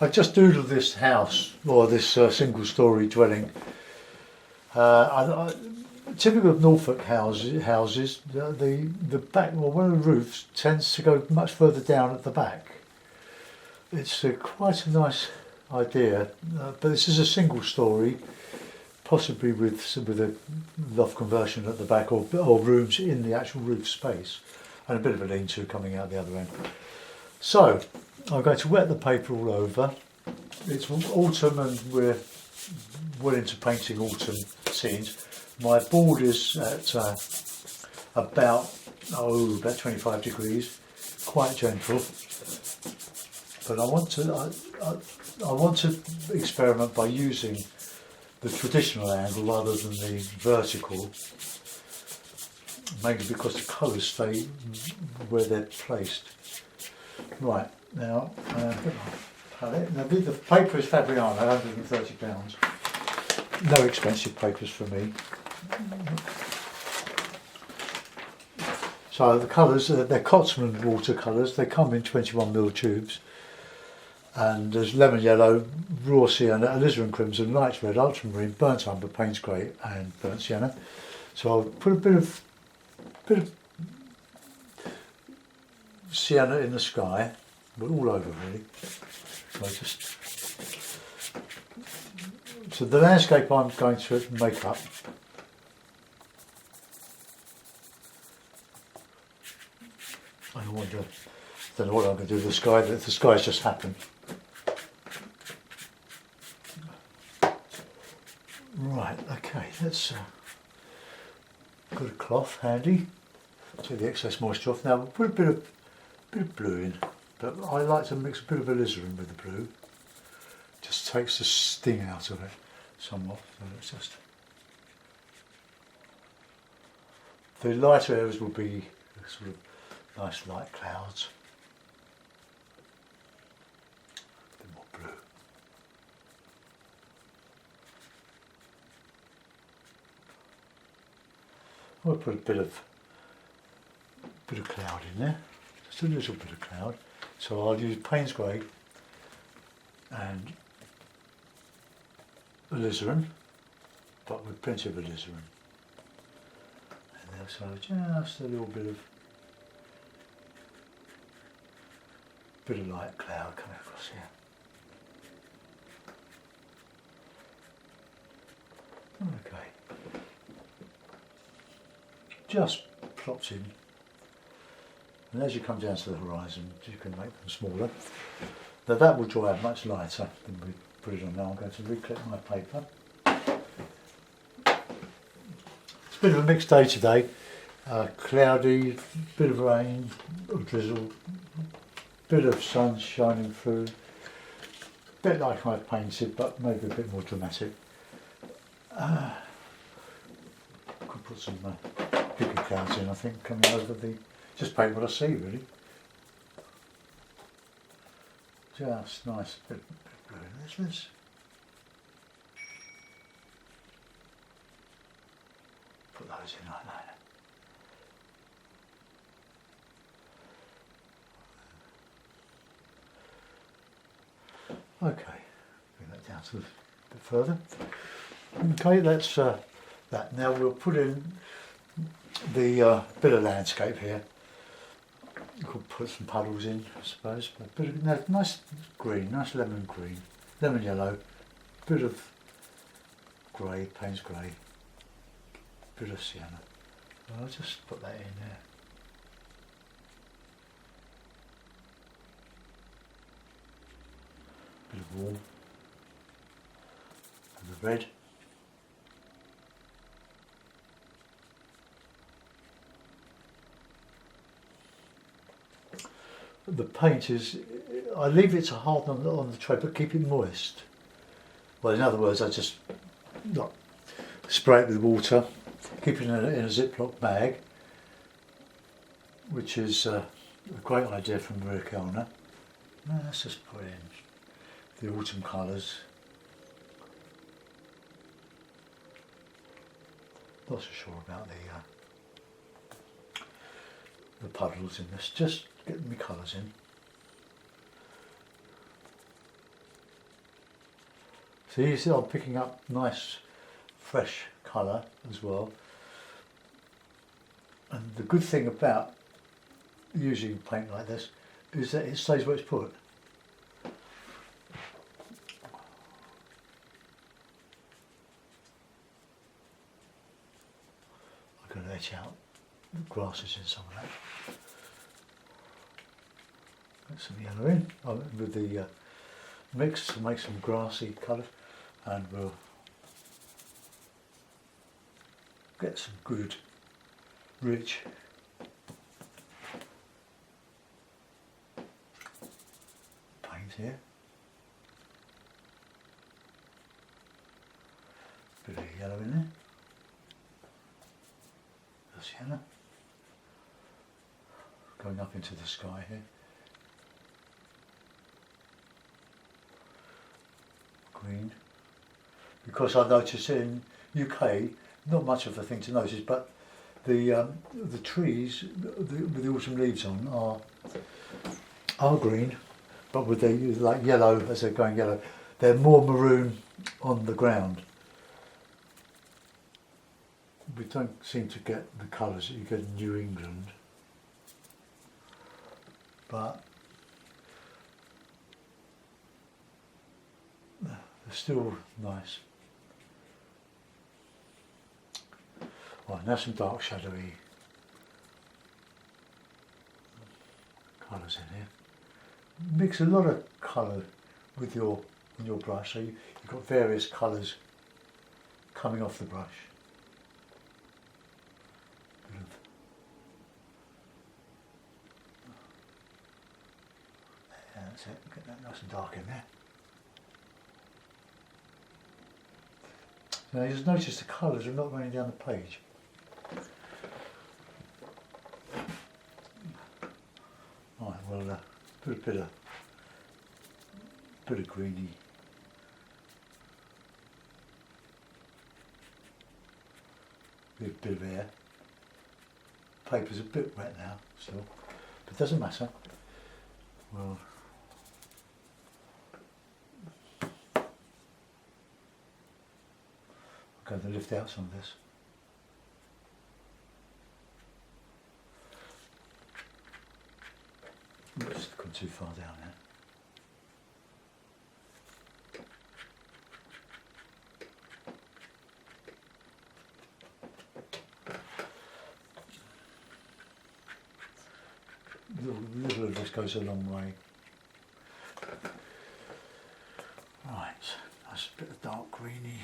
I've just doodled this house, or this single story dwelling. Typical of Norfolk houses, the back, well, one of the roofs tends to go much further down at the back. It's quite a nice idea, but this is a single story, possibly with a loft conversion at the back, or rooms in the actual roof space, and a bit of a lean-to coming out the other end. So I'm going to wet the paper all over. It's autumn and we're well into painting autumn scenes. My board is at about 25 degrees, quite gentle. But I want to experiment by using the traditional angle rather than the vertical, mainly because the colours stay where they're placed. Right, now, palette. Now the paper is Fabriano, £130. No expensive papers for me. So the colours, they're Cotsman watercolours. They come in 21mm tubes. And there's lemon yellow, raw sienna, alizarin crimson, light red, ultramarine, burnt umber, Payne's grey and burnt sienna. So I'll put a bit of sienna in the sky, but all over really. So the landscape I'm going to make up. I don't know what I'm going to do with the sky. The sky's just happened. Right, okay, let's got a cloth handy. Take the excess moisture off. Now we'll put a bit of blue in, but I like to mix a bit of alizarin with the blue. Just takes the sting out of it somewhat. So it's just the lighter areas will be sort of nice light clouds. A bit more blue. I'll put a bit of cloud in there, just a little bit of cloud. So I'll use Payne's grey and alizarin, but with plenty of alizarin. And so just a little bit of light cloud coming across here. Okay. Just plopped in. And as you come down to the horizon, you can make them smaller. Now that will dry out much lighter than we put it on now. I'm going to reclip my paper. It's a bit of a mixed day today. Cloudy, bit of rain, a drizzle, bit of sun shining through. Bit like I've painted, but maybe a bit more dramatic. Could put some bigger clouds in, I think, coming over the. Just paint what I see, really. Just nice bit of blue in this. Put those in like that. Okay, bring that down to a bit further. Okay, that's that. Now we'll put in the bit of landscape here. You could put some puddles in, I suppose. A bit of nice green, nice lemon green, lemon yellow, bit of grey, Payne's grey, bit of sienna. I'll just put that in there. Bit of warm, and the red. The paint is, I leave it to harden on the tray, but keep it moist. Well, in other words, I just spray it with water, keep it in a Ziploc bag, which is a great idea from Maria Kellner. Now let's just put in the autumn colours. Not so sure about the puddles in this. Just get my colours in. So you see I'm picking up nice fresh colour as well. And the good thing about using paint like this is that it stays where it's put. I'm going to etch out the grasses in some of that. Get some yellow in with the mix to make some grassy colours, and we'll get some good rich paint here. Bit of yellow in there. There's yellow. Going up into the sky here. Green. Because I noticed in UK, not much of a thing to notice, but the trees with the autumn leaves on are green, but with the like yellow as they're going yellow, they're more maroon on the ground. We don't seem to get the colours that you get in New England, but they're still nice. Right, now some dark shadowy colours in here. Mix a lot of colour with your brush, so you've got various colours coming off the brush. Yeah, that's it. Get that nice and dark in there. Now you just notice the colours are not running down the page. Right, well, put a bit of greeny. With a bit of air. Paper's a bit wet now, still, but it doesn't matter. Well, I'm going to lift out some of this. Just gone too far down there. Little of this goes a long way. Right, that's a bit of dark greeny.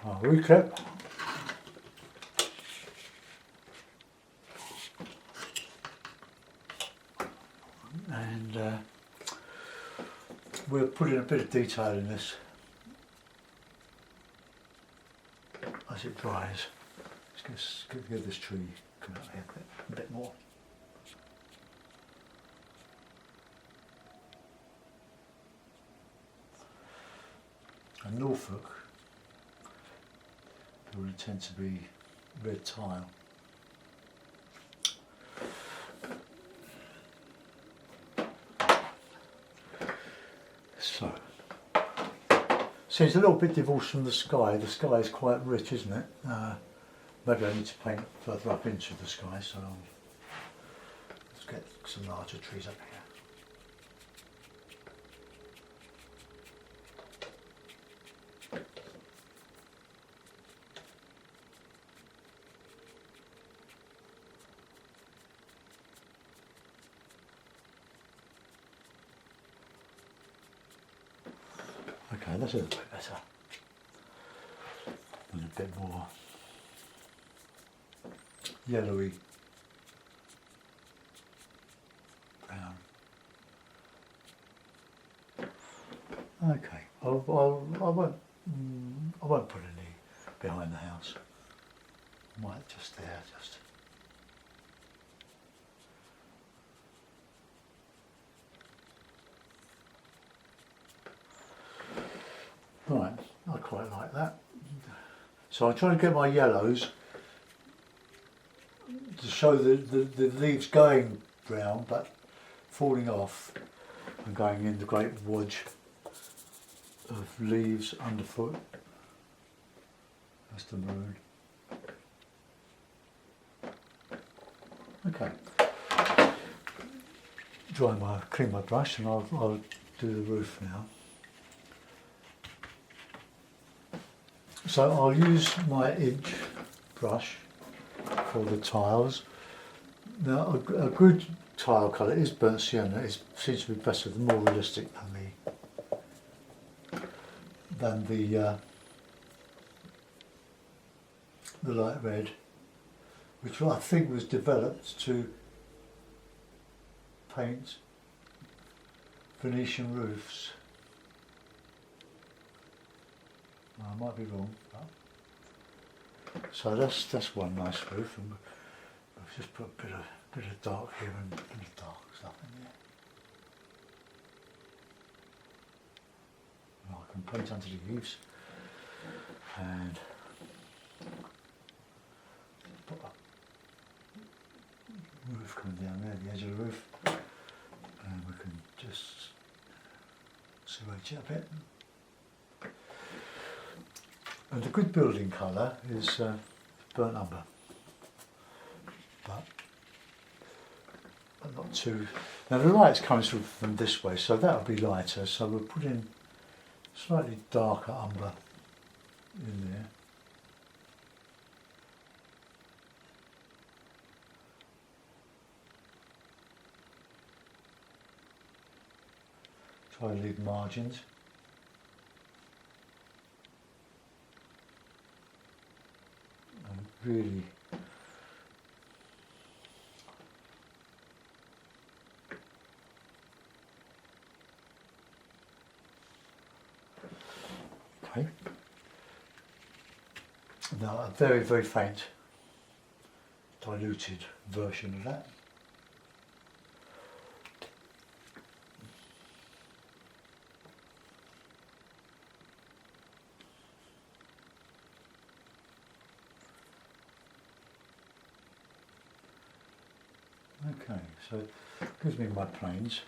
I'll reclip. And we'll put in a bit of detail in this as it dries. Let's get this tree come out here a bit more. And Norfolk will tend to be red tile. So it's a little bit divorced from the sky. The sky is quite rich, isn't it? Maybe I need to paint further up into the sky, so let's get some larger trees up here. Okay, that's a little bit better. And a bit more yellowy brown. Okay, I won't put any behind the house. Might just there, just. Right, I quite like that. So I'm trying to get my yellows to show the leaves going brown but falling off and going in the great wodge of leaves underfoot. That's the maroon. Okay. Clean my brush and I'll do the roof now. So I'll use my inch brush for the tiles. Now a good tile colour is burnt sienna. It seems to be better, more realistic than the light red, which I think was developed to paint Venetian roofs. I might be wrong, but so that's one nice roof, and I've just put a bit of dark here and a bit of dark stuff in there. And I can paint under the eaves and put a roof coming down there, the edge of the roof, and we can just serrate it a bit. And the good building colour is burnt umber, but not too. Now the light's coming through from this way, so that'll be lighter. So we'll put in slightly darker umber in there. Try to leave margins. Really okay. Now a very, very faint diluted version of that. Okay, so it gives me my planes.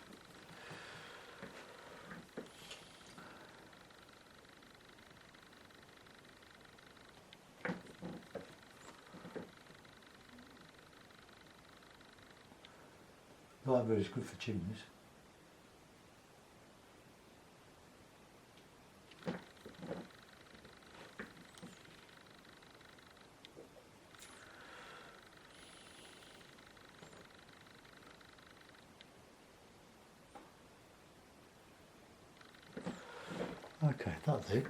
Light red is good for chimneys. Okay, that'll do.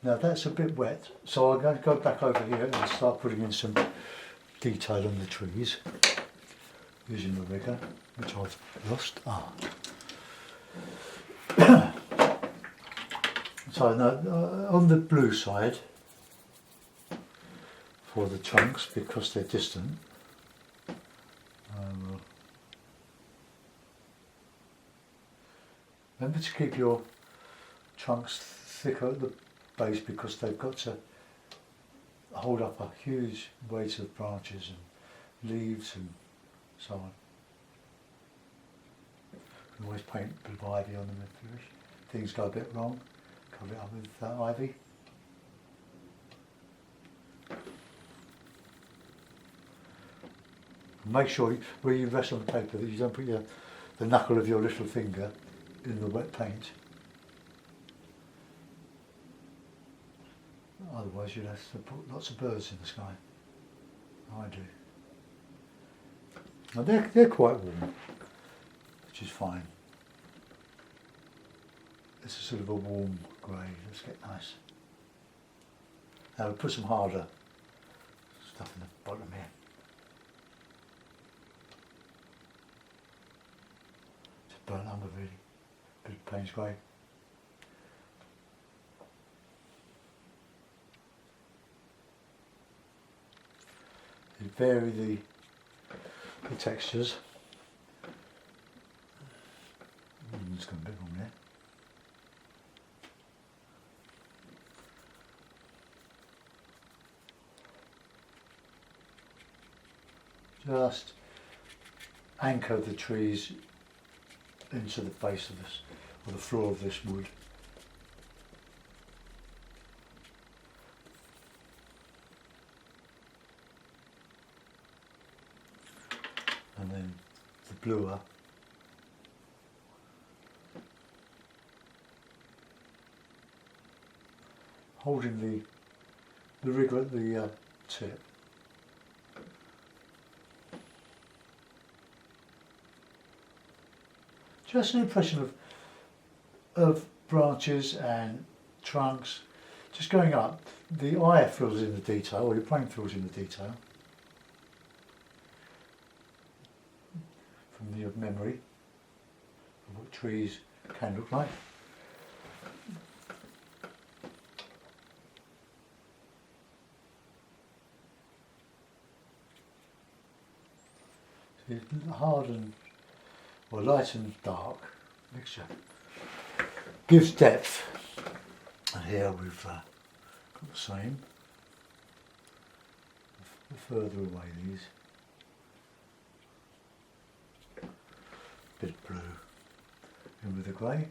Now that's a bit wet, so I'm going to go back over here and start putting in some detail on the trees using the rigger, which I've lost. So now on the blue side for the trunks, because they're distant, remember to keep your trunks thicker at the base because they've got to hold up a huge weight of branches and leaves and so on. You can always paint a bit of ivy on them if you wish. Things go a bit wrong, cover it up with ivy. Make sure where you rest on the paper that you don't put the knuckle of your little finger in the wet paint. Otherwise you'd have to put lots of birds in the sky. I do. Now they're quite warm, which is fine. This is sort of a warm grey. Let's get nice. Now we'll put some harder stuff in the bottom here. It's burnt umber really. Bit of Payne's grey. You vary the textures. It's got a bit wrong there. Just anchor the trees into the base of this, or the floor of this wood. And then the bluer holding the rig at the tip. Just an impression of branches and trunks just going up. The eye fills in the detail, or your brain fills in the detail from your memory of what trees can look like. So it's hard and or light and dark mixture gives depth, and here we've got the same. The further away these, bit of blue in with the grey.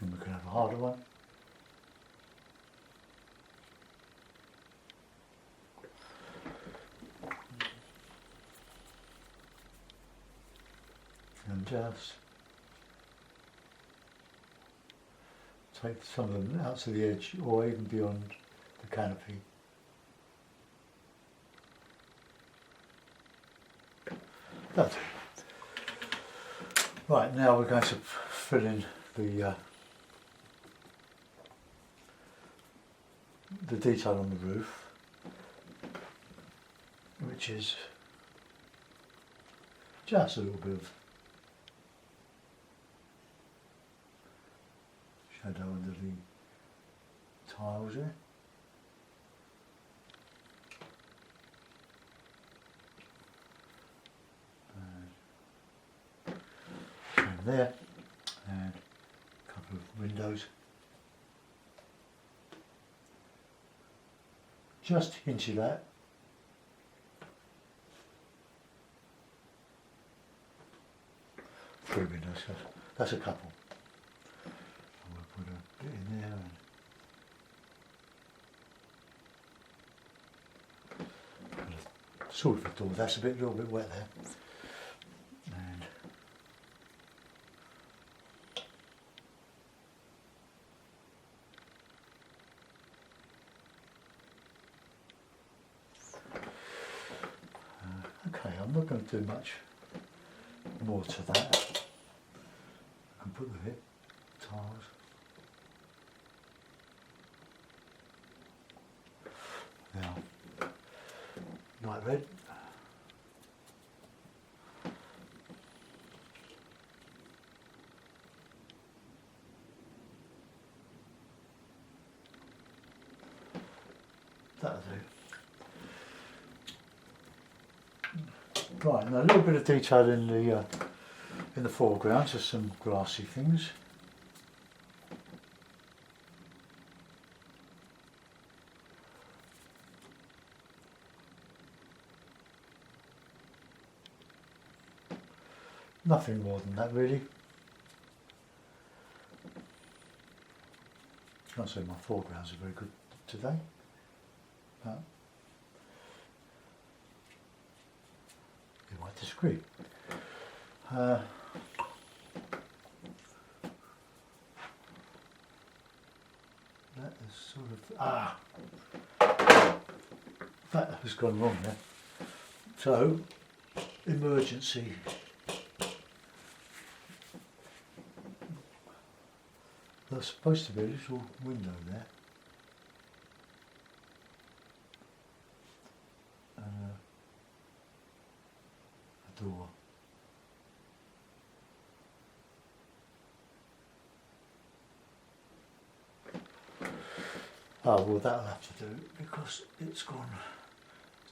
And we can have a harder one. And just take some of them out to the edge or even beyond the canopy. That's it. Right, now we're going to fill in the detail on the roof, which is just a little bit of shadow under the tiles there. And there, and a couple of windows. Just hinted at. Three windows, that's a couple. We'll put a bit in there and sort of a door. That's a little bit wet there. And okay, I'm not going to do much more to that. I can put the hip tiles. Now, light red. That'll do. Right, and a little bit of detail in the foreground, just some grassy things. Nothing more than that really. I can't say my foregrounds are very good today, but you might disagree. That is sort of that has gone wrong there. So emergency. There's supposed to be a little window there. And a door. Oh well, that'll have to do because it's gone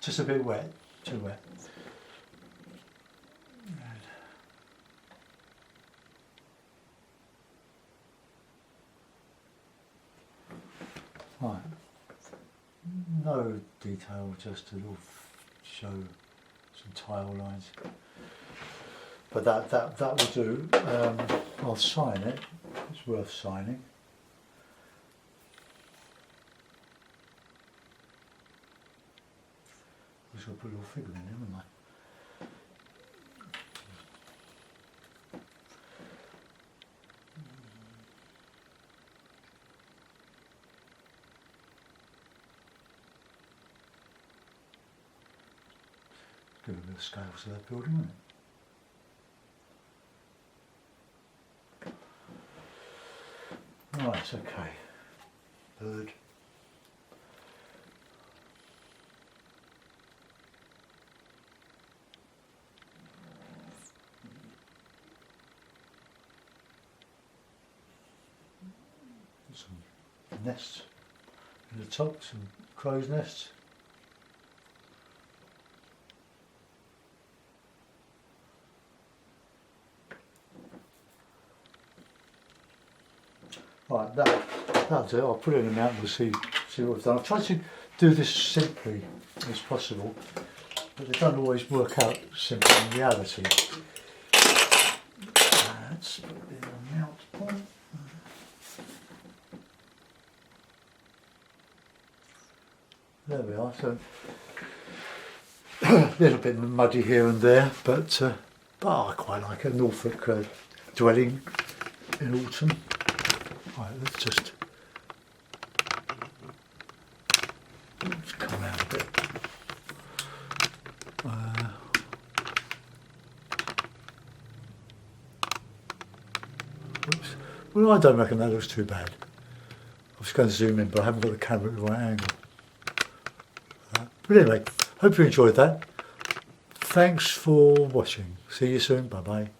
just a bit wet, too wet. Right, no detail, just a little show some tile lines. But that will do. I'll sign it. It's worth signing. I should put a little figure in there, haven't I? Give a bit of scale to that building, isn't it? Right, okay. Bird. Some nests in the top, some crow's nests. Right, that'll do. I'll put it in the mount and we'll see what I've done. I've tried to do this simply as possible, but they don't always work out simply in reality. Let's put it in the mount point. There we are. So a little bit muddy here and there, but I quite like a Norfolk dwelling in autumn. Right, let's come out a bit. Oops. Well, I don't reckon that looks too bad. I was going to zoom in, but I haven't got the camera at the right angle. But anyway, hope you enjoyed that. Thanks for watching. See you soon. Bye bye.